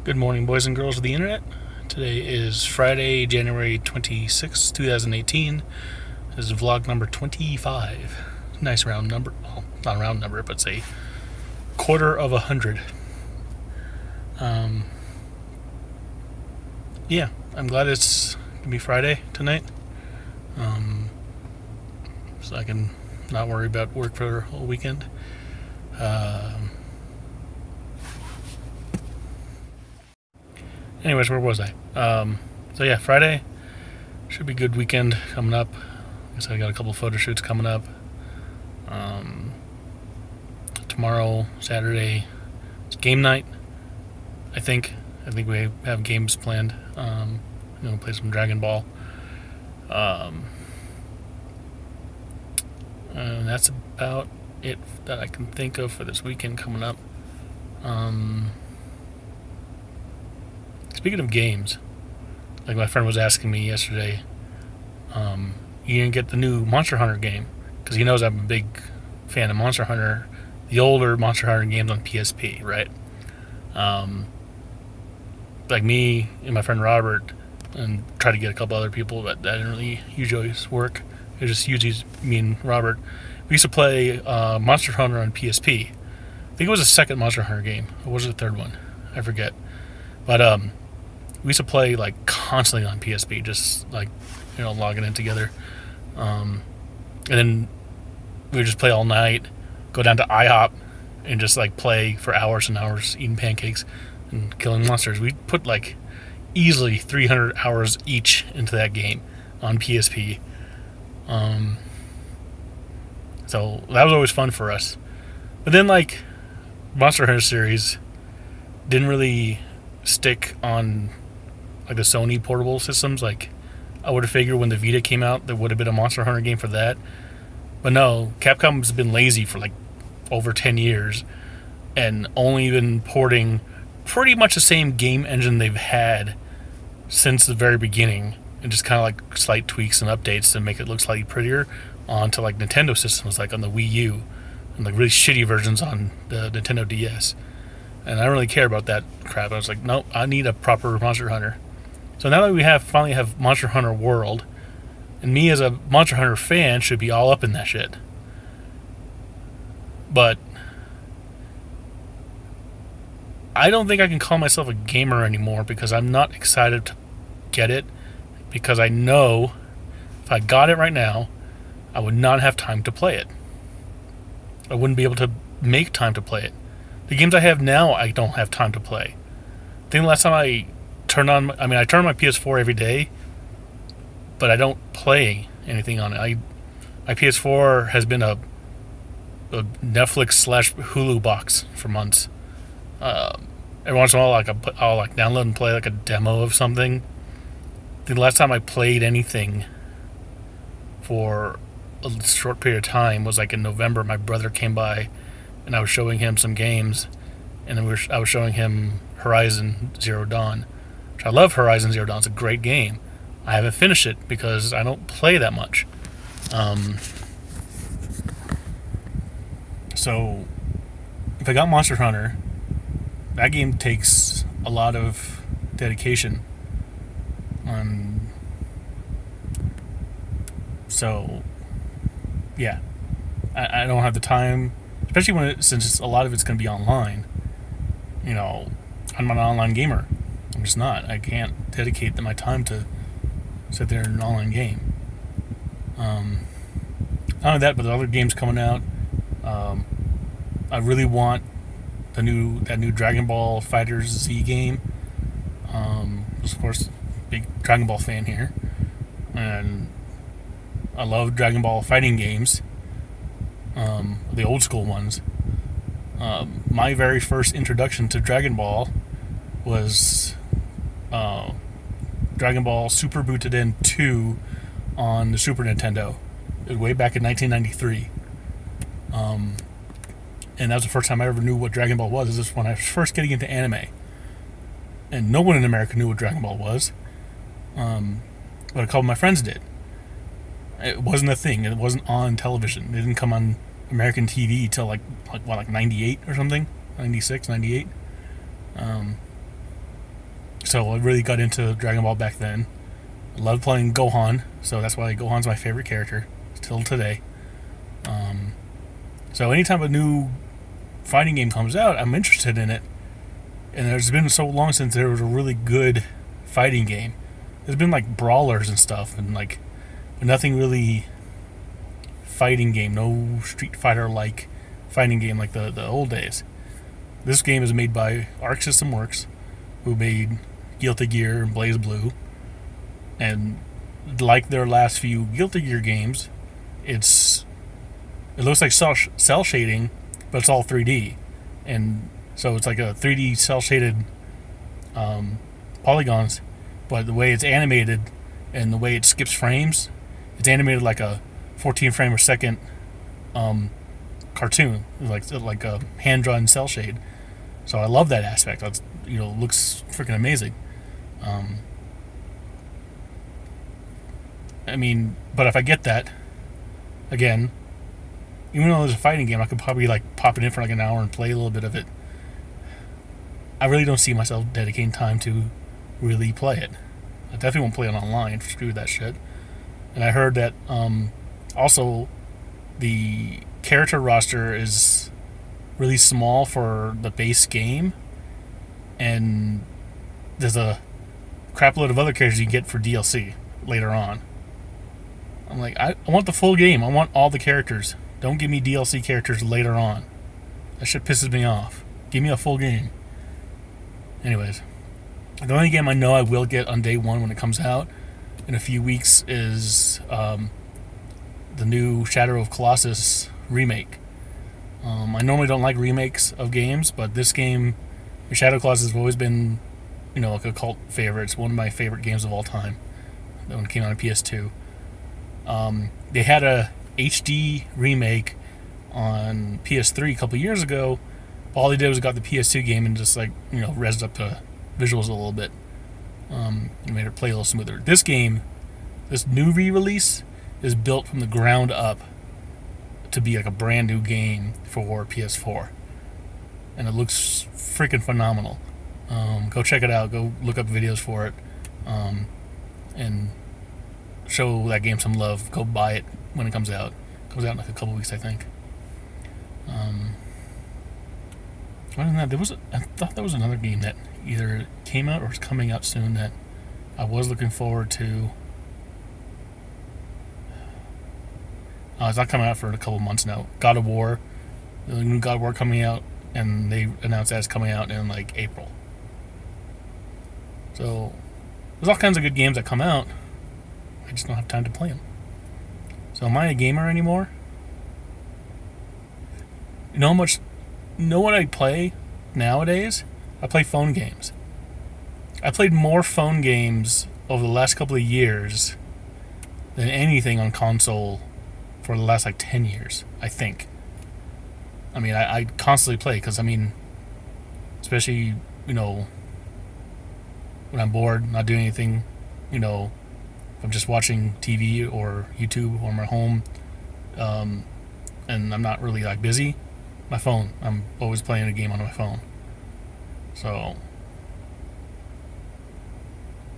Good morning, boys and girls of the internet. Today is Friday, January 26th, 2018. This is vlog number 25. Nice round number. Well, not a round number, but say quarter of 100. Yeah, I'm glad it's going to be Friday tonight. So I can not worry about work for a whole weekend. Anyways, where was I? So yeah, Friday should be a good weekend coming up. I guess I got a couple photo shoots coming up. Tomorrow, Saturday, it's game night. I think we have games planned. I'm gonna play some Dragon Ball. And that's about it that I can think of for this weekend coming up. Speaking of games, like my friend was asking me yesterday, you didn't get the new Monster Hunter game because he knows I'm a big fan of Monster Hunter, the older Monster Hunter games on PSP, right? Like me and my friend Robert, and try to get a couple other people, but that didn't really usually work. It just usually me and Robert. We used to play Monster Hunter on PSP. I think it was the second Monster Hunter game. Or was it the third one? I forget. But we used to play like constantly on PSP, just like logging in together. And then we would just play all night, go down to IHOP, and just like play for hours and hours, eating pancakes and killing monsters. We put like easily 300 hours each into that game on PSP. So that was always fun for us. But then like Monster Hunter series didn't really stick on like the Sony portable systems. Like I would have figured when the Vita came out there would have been a Monster Hunter game for that. But no, Capcom's been lazy for like over 10 years and only been porting pretty much the same game engine they've had since the very beginning, and just kind of like slight tweaks and updates to make it look slightly prettier onto like Nintendo systems, like on the Wii U, and like really shitty versions on the Nintendo DS. And I don't really care about that crap. I was like, nope, I need a proper Monster Hunter. So now that we finally have Monster Hunter World, and me as a Monster Hunter fan should be all up in that shit. But I don't think I can call myself a gamer anymore because I'm not excited to get it, because I know if I got it right now, I would not have time to play it. I wouldn't be able to make time to play it. The games I have now, I don't have time to play. I think the last time I turn on my PS4 every day, but I don't play anything on it. My PS4 has been a Netflix / Hulu box for months. Every once in a while, I'll like download and play like a demo of something. The last time I played anything for a short period of time was like in November. My brother came by, and I was showing him some games, and then I was showing him Horizon Zero Dawn, which I love. Horizon Zero Dawn. It's a great game. I haven't finished it because I don't play that much. So if I got Monster Hunter, that game takes a lot of dedication. So yeah, I don't have the time, especially since a lot of it's going to be online. I'm not an online gamer. I'm just not. I can't dedicate my time to sit there in an online game. Not only that, but the other games coming out. I really want that new Dragon Ball Fighters Z game. Of course, big Dragon Ball fan here, and I love Dragon Ball fighting games, the old school ones. My very first introduction to Dragon Ball was Dragon Ball Super Butoden 2 on the Super Nintendo. It was way back in 1993. And that was the first time I ever knew what Dragon Ball was. This is when I was first getting into anime. And no one in America knew what Dragon Ball was. But a couple of my friends did. It wasn't a thing. It wasn't on television. It didn't come on American TV till like 98 or something, 96, 98. So I really got into Dragon Ball back then. I loved playing Gohan, so that's why Gohan's my favorite character till today. So anytime a new fighting game comes out, I'm interested in it. And there's been so long since there was a really good fighting game. There's been like brawlers and stuff, and like nothing really fighting game, no Street Fighter like fighting game like the old days. This game is made by Arc System Works, who made Guilty Gear and Blaze Blue. And like their last few Guilty Gear games, it looks like cell shading, but it's all 3D. And so it's like a 3D cell shaded polygons, but the way it's animated and the way it skips frames, it's animated like a 14 frame per second cartoon, like a hand drawn cell shade. So I love that aspect. That's, looks freaking amazing. I mean, but if I get that, again, even though there's a fighting game, I could probably like pop it in for like an hour and play a little bit of it. I really don't see myself dedicating time to really play it. I definitely won't play it online. Screw that shit. And I heard that also the character roster is really small for the base game, and there's a crap load of other characters you get for DLC later on. I'm like, I want the full game. I want all the characters. Don't give me DLC characters later on. That shit pisses me off. Give me a full game. Anyways, the only game I know I will get on day one when it comes out in a few weeks is the new Shadow of Colossus remake. I normally don't like remakes of games, but this game, Shadow of Colossus, has always been, like a cult favorite. It's one of my favorite games of all time. When it came out on PS2. They had a HD remake on PS3 a couple years ago. All they did was got the PS2 game and just rezzed up the visuals a little bit, and made it play a little smoother. This game, this new re-release, is built from the ground up to be like a brand new game for PS4, and it looks freaking phenomenal. Go check it out. Go look up videos for it, and show that game some love. Go buy it when it comes out. It comes out in like a couple weeks, I think. Other than that, I thought there was another game that either came out or is coming out soon that I was looking forward to. It's not coming out for a couple months now. God of War, the new God of War coming out, and they announced that it's coming out in like April. So there's all kinds of good games that come out. I just don't have time to play them. So am I a gamer anymore? You know what I play nowadays? I play phone games. I played more phone games over the last couple of years than anything on console for the last 10 years, I think. I mean, I constantly play because, especially, when I'm bored, not doing anything, if I'm just watching TV or YouTube or my home, and I'm not really busy, my phone, I'm always playing a game on my phone. So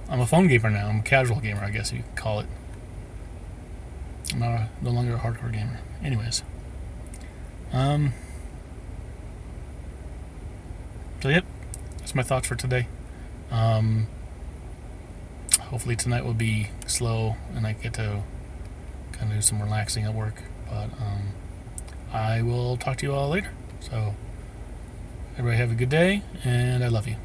I'm a phone gamer now. I'm a casual gamer, I guess you could call it. I'm no longer a hardcore gamer. Anyways, so yep, that's my thoughts for today. Hopefully tonight will be slow and I get to kind of do some relaxing at work. But I will talk to you all later. So everybody have a good day, and I love you.